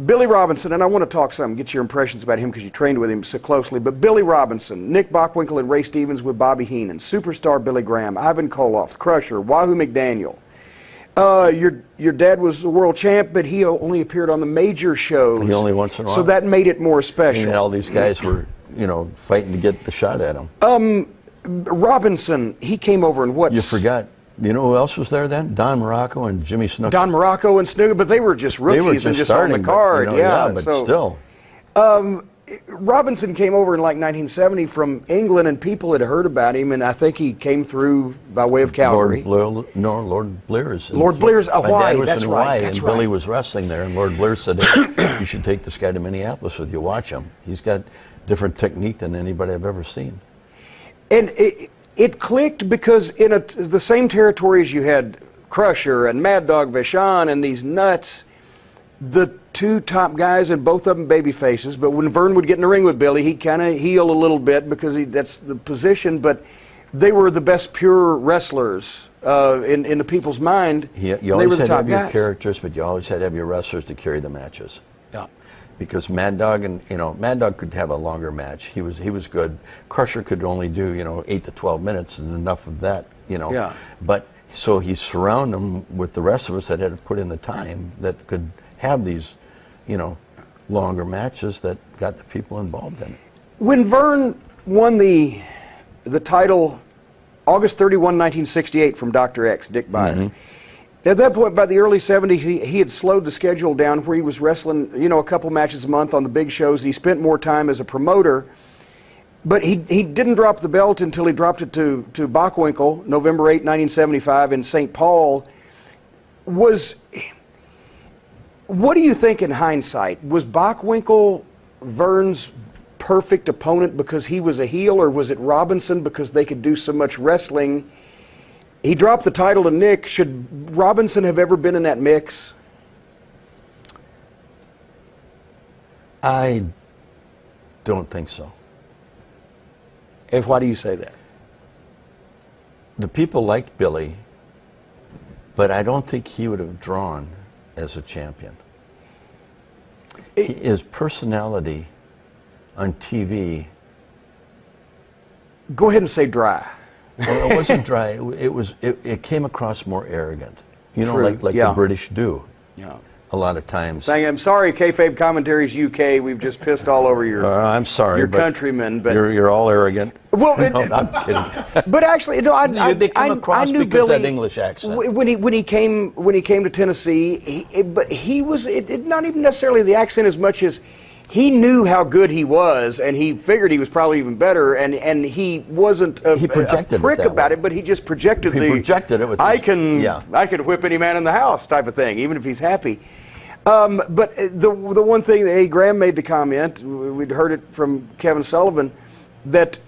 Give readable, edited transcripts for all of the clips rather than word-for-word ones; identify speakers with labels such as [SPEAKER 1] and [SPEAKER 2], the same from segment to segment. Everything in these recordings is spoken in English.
[SPEAKER 1] Billy Robinson, and I want to talk some, get your impressions about him because you trained with him so closely, but Billy Robinson, Nick Bockwinkel and Ray Stevens with Bobby Heenan, Superstar Billy Graham, Ivan Koloff, Crusher, Wahoo McDaniel. Your dad was the world champ, but he only appeared on the major shows.
[SPEAKER 2] He only once in a while.
[SPEAKER 1] So that made it more special.
[SPEAKER 2] And all these guys were, fighting to get the shot at him.
[SPEAKER 1] Robinson, he came over and what?
[SPEAKER 2] You forgot. You know who else was there then? Don Morocco and Jimmy Snuka.
[SPEAKER 1] Don Morocco and Snuka, but they were just rookies.
[SPEAKER 2] They were just starting,
[SPEAKER 1] on the card.
[SPEAKER 2] but, but still.
[SPEAKER 1] Robinson came over in like 1970 from England, and people had heard about him, and I think he came through by way of Calgary.
[SPEAKER 2] Lord Blair's.
[SPEAKER 1] Lord Blair's Hawaii.
[SPEAKER 2] My dad was
[SPEAKER 1] that's
[SPEAKER 2] in
[SPEAKER 1] right.
[SPEAKER 2] Hawaii,
[SPEAKER 1] That's
[SPEAKER 2] and
[SPEAKER 1] right.
[SPEAKER 2] Billy was wrestling there, and Lord Blair said, hey, you should take this guy to Minneapolis with you. Watch him. He's got different technique than anybody I've ever seen.
[SPEAKER 1] And it clicked because in the same territory as you had Crusher and Mad Dog Vachon and these nuts, the two top guys, and both of them baby faces, but when Vern would get in the ring with Billy, he'd kind of heel a little bit because that's the position, but they were the best pure wrestlers in the people's mind.
[SPEAKER 2] You always had to have your characters, but you always had to have your wrestlers to carry the matches.
[SPEAKER 1] Yeah.
[SPEAKER 2] Because Mad Dog Mad Dog could have a longer match. He was good. Crusher could only do 8 to 12 minutes and enough of that.
[SPEAKER 1] Yeah.
[SPEAKER 2] But so he surrounded them with the rest of us that had to put in the time that could have these, longer matches that got the people involved in it. When
[SPEAKER 1] Vern won the title, August 31, 1968, from Dr. X, Dick Byer. Mm-hmm. At that point, by the early 70s, he had slowed the schedule down where he was wrestling, a couple matches a month on the big shows. He spent more time as a promoter, but he didn't drop the belt until he dropped it to Bockwinkel, November 8, 1975, in St. Paul. What do you think in hindsight? Was Bockwinkel Vern's perfect opponent because he was a heel, or was it Robinson because they could do so much wrestling? He dropped the title to Nick. Should Robinson have ever been in that mix?
[SPEAKER 2] I don't think so.
[SPEAKER 1] And why do you say that?
[SPEAKER 2] The people liked Billy, but I don't think he would have drawn as a champion. His personality on TV...
[SPEAKER 1] Go ahead and say dry.
[SPEAKER 2] Well, it wasn't dry. It came across more arrogant. Like
[SPEAKER 1] yeah.
[SPEAKER 2] the British do.
[SPEAKER 1] Yeah.
[SPEAKER 2] A lot of times.
[SPEAKER 1] Saying, I'm sorry, Kayfabe Commentaries UK, we've just pissed all over your
[SPEAKER 2] I'm sorry,
[SPEAKER 1] your countrymen, but
[SPEAKER 2] you're all arrogant.
[SPEAKER 1] Well,
[SPEAKER 2] no, I'm kidding.
[SPEAKER 1] But actually, no,
[SPEAKER 2] they come across
[SPEAKER 1] knew
[SPEAKER 2] because
[SPEAKER 1] Billy,
[SPEAKER 2] that English accent.
[SPEAKER 1] When he came to Tennessee, he was not even necessarily the accent as much as he knew how good he was, and he figured he was probably even better, and he wasn't a prick about it, but he just projected
[SPEAKER 2] projected it with
[SPEAKER 1] I could whip any man in the house type of thing, even if he's happy. But the one thing that Eddie Graham made the comment, we'd heard it from Kevin Sullivan, that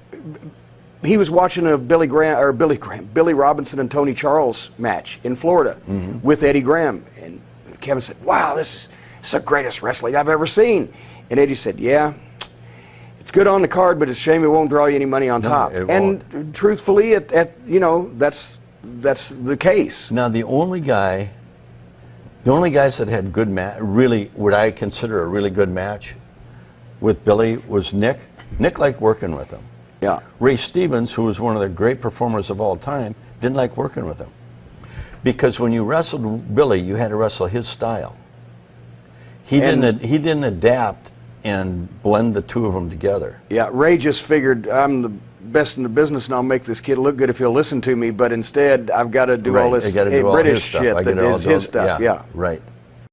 [SPEAKER 1] he was watching a Billy Robinson and Tony Charles match in Florida with Eddie Graham, and Kevin said, "Wow, this is the greatest wrestling I've ever seen." And Eddie said, "Yeah, it's good on the card, but it's a shame it won't draw you any money on top." And truthfully, that's the case.
[SPEAKER 2] Now, the only guys that had good really what I consider a really good match with Billy was Nick. Nick liked working with him.
[SPEAKER 1] Yeah.
[SPEAKER 2] Ray Stevens, who was one of the great performers of all time, didn't like working with him. Because when you wrestled Billy, you had to wrestle his style. He didn't adapt and blend the two of them together.
[SPEAKER 1] Yeah, Ray just figured, I'm the best in the business and I'll make this kid look good if he'll listen to me, but instead I've got to do all this British shit that is his stuff.
[SPEAKER 2] Yeah, right.